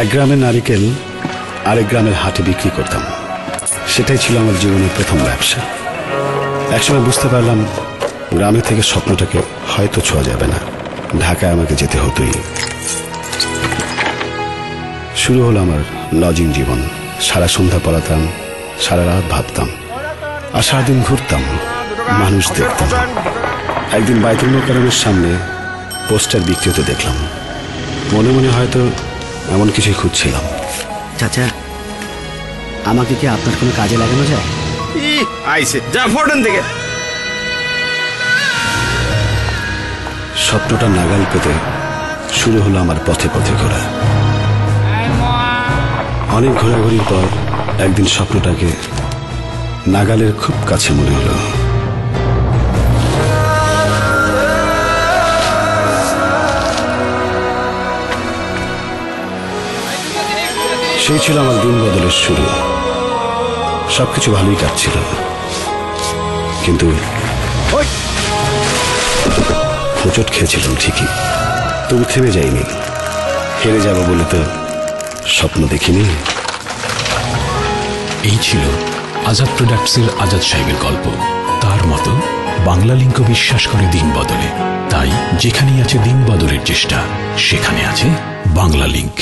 এক গ্রামের নারিকেল আরেক গ্রামের হাটে বিক্রি করতাম। সেটাই ছিল আমার জীবনের প্রথম ব্যবসা। একসময় বুঝতে পারলাম গ্রামে থেকে স্বপ্নটাকে হয়তো ছোঁয়া যাবে না, ঢাকায় আমাকে যেতে হতোই। শুরু হলো আমার লজিং জীবন। সারা সন্ধ্যা পড়াতাম, সারা রাত ভাবতাম, আর সারাদিন ঘুরতাম, মানুষ দেখতাম। একদিন বাইতুল মোকাররমের সামনে পোস্টার বিক্রি হতে দেখলাম। মনে মনে হয়তো এমন কিছুই খুঁজছিলাম। চাচা, আমাকে কি আপনার কোনো কাজে লাগানো যায়? আইছে যা ফোর্ডেন থেকে। স্বপ্নটা নাগাল পেতে শুরু হলো আমার পথে পথে ঘোরা। অনেক ঘোরাঘুরির পর একদিন স্বপ্নটাকে নাগালের খুব কাছে মনে হলো। সেই ছিল আমার দিন বদলের শুরু। সবকিছু ভালোই কাটছিল, কিন্তু হোঁচট খেয়েছিলাম ঠিকই, তবু থেমে যাইনি। হেরে যাব বলে তো স্বপ্ন দেখিনি। এই ছিল আজাদ প্রোডাক্টসের আজাদ সাহেবের গল্প। তার মতো বাংলা লিংকও বিশ্বাস করে দিন বদলে। তাই যেখানেই আছে দিন বদলের চেষ্টা, সেখানে আছে বাংলা লিংক।